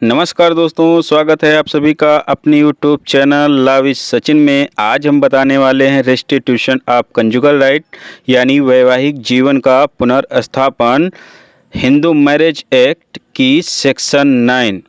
नमस्कार दोस्तों, स्वागत है आप सभी का अपनी YouTube channel love with Sachin में। आज हम बताने वाले हैं रेस्टिट्यूशन ऑफ कंजुगल राइट यानी वैवाहिक जीवन का पुनर्स्थापन हिंदू मैरिज एक्ट की सेक्शन 9,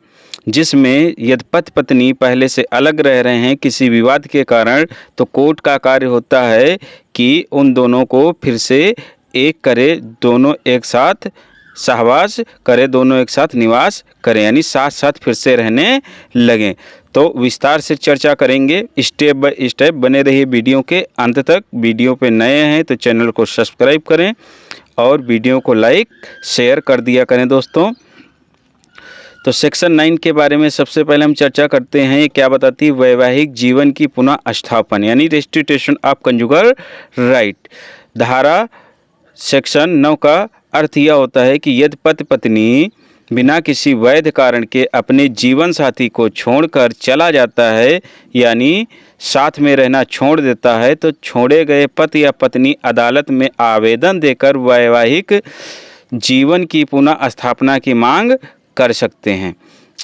जिसमें यदि पति पत्नी पहले से अलग रह रहे हैं किसी विवाद के कारण, तो कोर्ट का कार्य होता है कि उन दोनों को फिर से एक करे, दोनों एक साथ सहवास करें, दोनों एक साथ निवास करें, यानी साथ साथ फिर से रहने लगें। तो विस्तार से चर्चा करेंगे, स्टेप बाय स्टेप बने रहिए वीडियो के अंत तक। वीडियो पे नए हैं तो चैनल को सब्सक्राइब करें और वीडियो को लाइक शेयर कर दिया करें दोस्तों। तो सेक्शन 9 के बारे में सबसे पहले हम चर्चा करते हैं। ये क्या बताती है? वैवाहिक जीवन की पुनः स्थापन यानी रेस्टिट्यूशन ऑफ कंजुगल राइट। धारा सेक्शन 9 का अर्थ यह होता है कि यदि पति पत्नी बिना किसी वैध कारण के अपने जीवन साथी को छोड़कर चला जाता है, यानी साथ में रहना छोड़ देता है, तो छोड़े गए पति या पत्नी अदालत में आवेदन देकर वैवाहिक जीवन की पुनः स्थापना की मांग कर सकते हैं।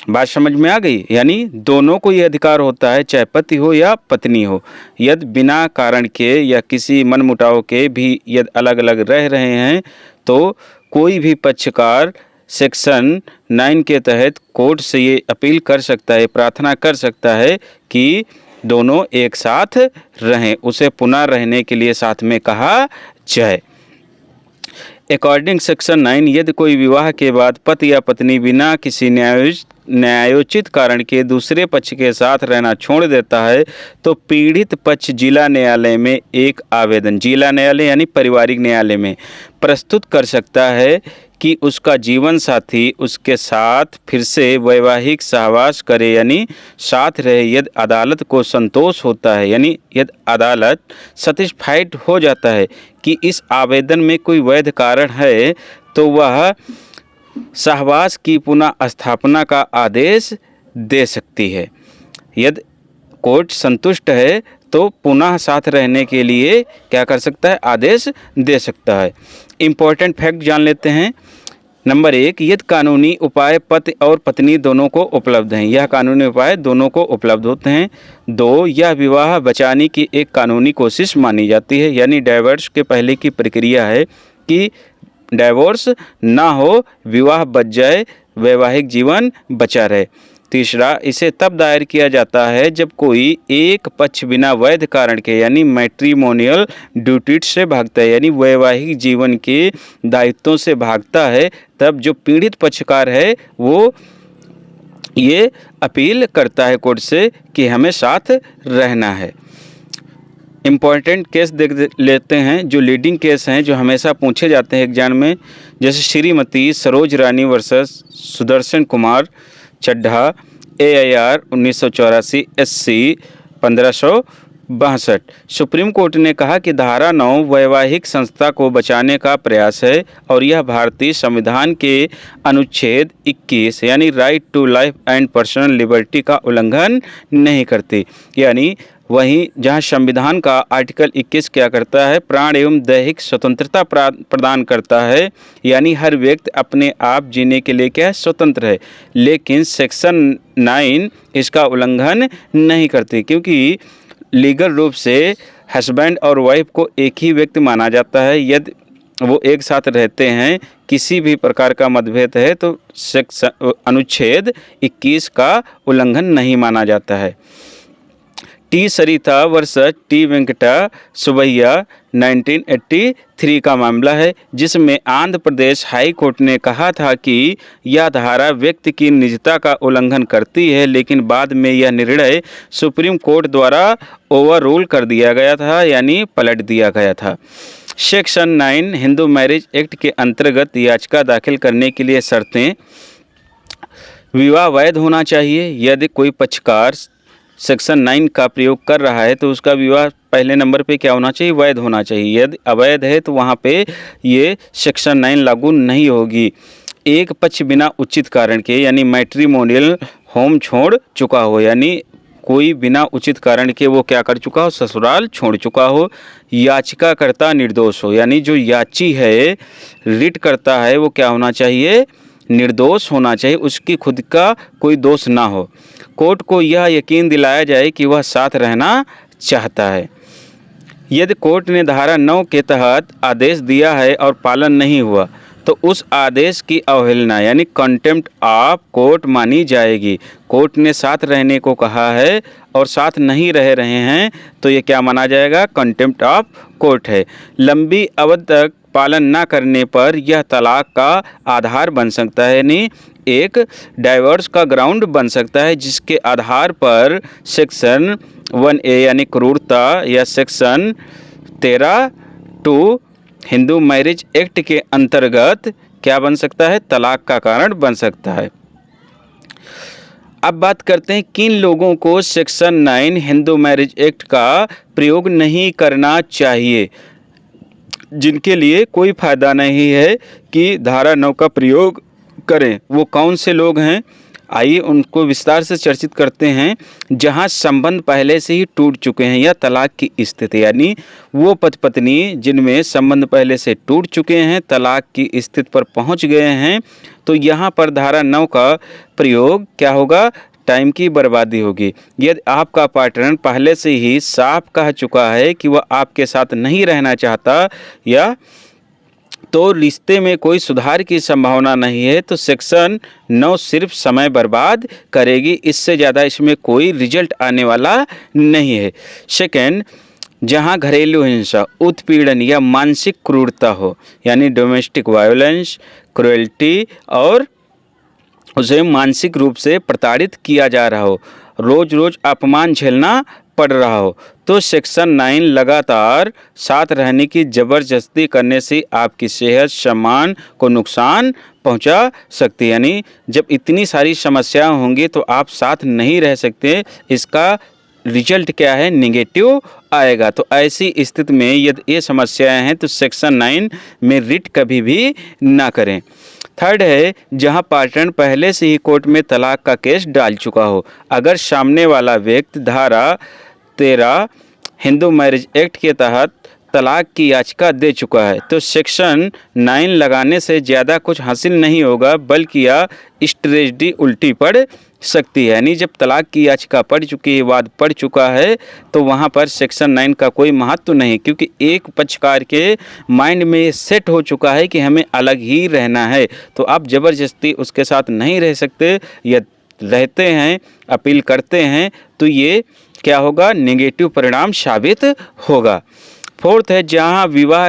बात समझ में आ गई? यानी दोनों को ये अधिकार होता है, चाहे पति हो या पत्नी हो। यदि बिना कारण के या किसी मनमुटाव के भी यदि अलग अलग रह रहे हैं, तो कोई भी पक्षकार सेक्शन 9 के तहत कोर्ट से ये अपील कर सकता है, प्रार्थना कर सकता है कि दोनों एक साथ रहें, उसे पुनः रहने के लिए साथ में कहा जाए। अकॉर्डिंग सेक्शन 9, यदि कोई विवाह के बाद पति या पत्नी बिना किसी न्यायोचित कारण के दूसरे पक्ष के साथ रहना छोड़ देता है, तो पीड़ित पक्ष जिला न्यायालय में एक आवेदन, जिला न्यायालय यानी पारिवारिक न्यायालय में, प्रस्तुत कर सकता है कि उसका जीवन साथी उसके साथ फिर से वैवाहिक सहवास करे, यानी साथ रहे। यदि अदालत को संतोष होता है, यानी यदि अदालत सेटिस्फाइड हो जाता है कि इस आवेदन में कोई वैध कारण है, तो वह सहवास की पुनः स्थापना का आदेश दे सकती है। यदि कोर्ट संतुष्ट है तो पुनः साथ रहने के लिए क्या कर सकता है? आदेश दे सकता है। इम्पोर्टेंट फैक्ट जान लेते हैं। नंबर 1, यदि कानूनी उपाय पति और पत्नी दोनों को उपलब्ध हैं, यह कानूनी उपाय दोनों को उपलब्ध होते हैं। 2, यह विवाह बचाने की एक कानूनी कोशिश मानी जाती है, यानी डाइवोर्स के पहले की प्रक्रिया है कि डाइवोर्स ना हो, विवाह बच जाए, वैवाहिक जीवन बचा रहे। 3, इसे तब दायर किया जाता है जब कोई एक पक्ष बिना वैध कारण के यानी मैट्रिमोनियल ड्यूटी से भागता है, यानी वैवाहिक जीवन के दायित्वों से भागता है। तब जो पीड़ित पक्षकार है वो ये अपील करता है कोर्ट से कि हमें साथ रहना है। इम्पॉर्टेंट केस देख लेते हैं, जो लीडिंग केस हैं, जो हमेशा पूछे जाते हैं एग्जाम में, जैसे Shrimati Saroj Rani versus Sudarshan Kumar Chadha, AIR 1984 SC 1562। Supreme court ने कहा कि धारा 9 वैवाहिक संस्था को बचाने का प्रयास है और यह भारतीय संविधान के अनुच्छेद 21 यानी right to life and personal liberty का उल्लंघन नहीं करती। यानी वहीं जहां संविधान का आर्टिकल 21 क्या करता है? प्राण एवं दैहिक स्वतंत्रता प्रदान करता है, यानी हर व्यक्ति अपने आप जीने के लिए क्या है? स्वतंत्र है। लेकिन सेक्शन 9 इसका उल्लंघन नहीं करती, क्योंकि लीगल रूप से हस्बैंड और वाइफ को एक ही व्यक्ति माना जाता है। यदि वो एक साथ रहते हैं, किसी भी प्रकार का मतभेद है, तो अनुच्छेद 21 का उल्लंघन नहीं माना जाता है। टी सरिता वर्सेस टी वेंकटा सुबैया 1983 का मामला है, जिसमें आंध्र प्रदेश हाई कोर्ट ने कहा था कि यह धारा व्यक्ति की निजता का उल्लंघन करती है, लेकिन बाद में यह निर्णय सुप्रीम कोर्ट द्वारा ओवररूल कर दिया गया था, यानी पलट दिया गया था। सेक्शन 9 हिंदू मैरिज एक्ट के अंतर्गत याचिका दाखिल करने के लिए शर्तें: विवाह वैध होना चाहिए। यदि कोई पक्षकार सेक्शन 9 का प्रयोग कर रहा है तो उसका विवाह पहले नंबर पे क्या होना चाहिए? वैध होना चाहिए। यदि अवैध है तो वहाँ पे ये सेक्शन 9 लागू नहीं होगी। एक पक्ष बिना उचित कारण के यानी मैट्रिमोनियल होम छोड़ चुका हो, यानी कोई बिना उचित कारण के वो क्या कर चुका हो? ससुराल छोड़ चुका हो। याचिकाकर्ता निर्दोष हो, यानी जो याची है, रिट करता है, वो क्या होना चाहिए? निर्दोष होना चाहिए, उसकी खुद का कोई दोष ना हो। कोर्ट को यह यकीन दिलाया जाए कि वह साथ रहना चाहता है। यदि कोर्ट ने धारा 9 के तहत आदेश दिया है और पालन नहीं हुआ तो उस आदेश की अवहेलना यानी कंटेम्प्ट ऑफ कोर्ट मानी जाएगी। कोर्ट ने साथ रहने को कहा है और साथ नहीं रह रहे हैं तो ये क्या माना जाएगा? कंटेम्प्ट ऑफ कोर्ट है। लंबी अवधि तक पालन न करने पर यह तलाक का आधार बन सकता है, यानी एक डाइवोर्स का ग्राउंड बन सकता है, जिसके आधार पर सेक्शन 1A यानी क्रूरता या सेक्शन 13(2) हिंदू मैरिज एक्ट के अंतर्गत क्या बन सकता है? तलाक का कारण बन सकता है। अब बात करते हैं किन लोगों को सेक्शन 9 हिंदू मैरिज एक्ट का प्रयोग नहीं करना चाहिए, जिनके लिए कोई फ़ायदा नहीं है कि धारा 9 का प्रयोग करें। वो कौन से लोग हैं? आइए उनको विस्तार से चर्चित करते हैं। जहां संबंध पहले से ही टूट चुके हैं या तलाक की स्थिति, यानी वो पति पत्नी जिनमें संबंध पहले से टूट चुके हैं, तलाक की स्थिति पर पहुंच गए हैं, तो यहाँ पर धारा 9 का प्रयोग क्या होगा? टाइम की बर्बादी होगी। यदि आपका पार्टनर पहले से ही साफ कह चुका है कि वह आपके साथ नहीं रहना चाहता या तो रिश्ते में कोई सुधार की संभावना नहीं है, तो सेक्शन 9 सिर्फ समय बर्बाद करेगी, इससे ज़्यादा इसमें कोई रिजल्ट आने वाला नहीं है। सेकेंड, जहां घरेलू हिंसा, उत्पीड़न या मानसिक क्रूरता हो, यानी डोमेस्टिक वायलेंस, क्रुएल्टी और उसे मानसिक रूप से प्रताड़ित किया जा रहा हो, रोज रोज अपमान झेलना पड़ रहा हो, तो सेक्शन 9 लगातार साथ रहने की ज़बरदस्ती करने से आपकी सेहत सम्मान को नुकसान पहुंचा सकती है। यानी जब इतनी सारी समस्याएं होंगी तो आप साथ नहीं रह सकते, इसका रिजल्ट क्या है? नेगेटिव आएगा। तो ऐसी स्थिति में यदि ये समस्याएं हैं तो सेक्शन 9 में रिट कभी भी ना करें। थर्ड है, जहां पार्टनर पहले से ही कोर्ट में तलाक का केस डाल चुका हो। अगर सामने वाला व्यक्ति धारा 13 हिंदू मैरिज एक्ट के तहत तलाक की याचिका दे चुका है तो सेक्शन 9 लगाने से ज़्यादा कुछ हासिल नहीं होगा, बल्कि यह स्ट्रेटजी उल्टी पड़ सकती है। यानी जब तलाक की याचिका पड़ चुकी है, वाद पड़ चुका है, तो वहाँ पर सेक्शन 9 का कोई महत्व नहीं, क्योंकि एक पक्षकार के माइंड में सेट हो चुका है कि हमें अलग ही रहना है, तो आप ज़बरदस्ती उसके साथ नहीं रह सकते। या रहते हैं, अपील करते हैं, तो ये क्या होगा? नेगेटिव परिणाम साबित होगा। फोर्थ है, जहाँ विवाह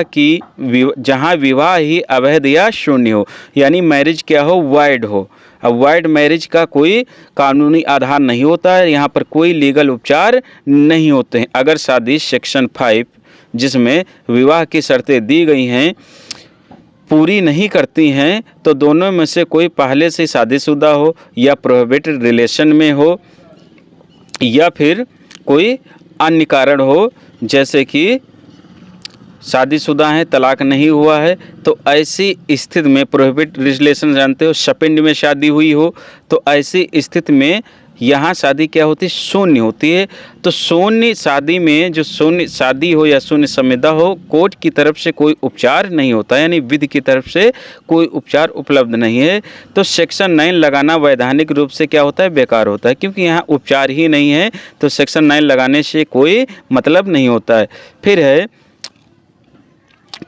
ही अवैध या शून्य हो, यानी मैरिज क्या हो? वाइड हो। अब वाइड मैरिज का कोई कानूनी आधार नहीं होता है, यहाँ पर कोई लीगल उपचार नहीं होते हैं। अगर शादी सेक्शन 5 जिसमें विवाह की शर्तें दी गई हैं पूरी नहीं करती हैं, तो दोनों में से कोई पहले से शादीशुदा हो या प्रोहिबिटेड रिलेशन में हो या फिर कोई अन्य कारण हो, जैसे कि शादीशुदा हैं, तलाक नहीं हुआ है, तो ऐसी स्थिति में प्रोहिबिट रिलेशन जानते हो, सपेंड में शादी हुई हो, तो ऐसी स्थिति में यहाँ शादी क्या होती है? शून्य होती है। तो शून्य शादी में जो शून्य शादी हो या शून्य संविदा हो, कोर्ट की तरफ से कोई उपचार नहीं होता, यानी विधि की तरफ से कोई उपचार उपलब्ध नहीं है। तो सेक्शन 9 लगाना वैधानिक रूप से क्या होता है? बेकार होता है, क्योंकि यहाँ उपचार ही नहीं है, तो सेक्शन 9 लगाने से कोई मतलब नहीं होता है। फिर है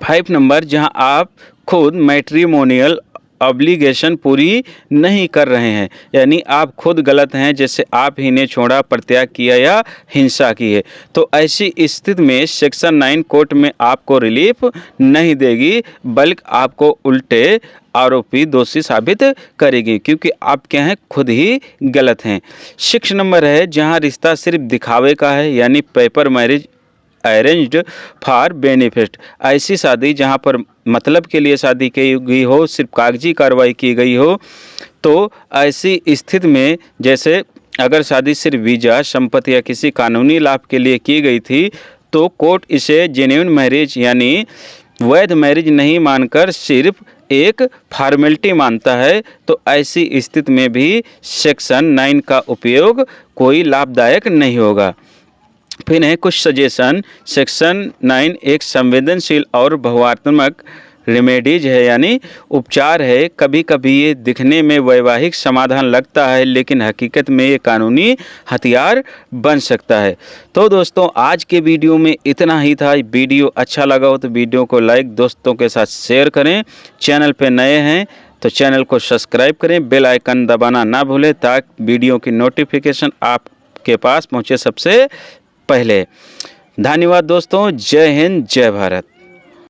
5 नंबर, जहां आप खुद मैट्रिमोनियल ऑब्लिगेशन पूरी नहीं कर रहे हैं, यानी आप खुद गलत हैं, जैसे आप ही ने छोड़ा, परित्याग किया या हिंसा की है, तो ऐसी स्थिति में सेक्शन 9 कोर्ट में आपको रिलीफ नहीं देगी, बल्कि आपको उल्टे आरोपी दोषी साबित करेगी, क्योंकि आप क्या हैं? खुद ही गलत हैं। 6 नंबर है, जहां रिश्ता सिर्फ दिखावे का है, यानी paper marriage arranged for benefit, ऐसी शादी जहां पर मतलब के लिए शादी की गई हो, सिर्फ कागजी कार्रवाई की गई हो, तो ऐसी स्थिति में जैसे अगर शादी सिर्फ वीज़ा, संपत्ति या किसी कानूनी लाभ के लिए की गई थी, तो कोर्ट इसे जेन्युइन मैरिज यानी वैध मैरिज नहीं मानकर सिर्फ एक फॉर्मेलिटी मानता है, तो ऐसी स्थिति में भी सेक्शन 9 का उपयोग कोई लाभदायक नहीं होगा। फिर है कुछ सजेशन। सेक्शन 9 एक संवेदनशील और बहुआत्मक रेमेडीज है यानी उपचार है। कभी कभी ये दिखने में वैवाहिक समाधान लगता है, लेकिन हकीकत में ये कानूनी हथियार बन सकता है। तो दोस्तों आज के वीडियो में इतना ही था। वीडियो अच्छा लगा हो तो वीडियो को लाइक, दोस्तों के साथ शेयर करें। चैनल पे नए हैं तो चैनल को सब्सक्राइब करें, बेल आइकन दबाना ना भूलें ताकि वीडियो की नोटिफिकेशन आपके पास पहुंचे सबसे पहले। धन्यवाद दोस्तों। जय हिंद, जय भारत।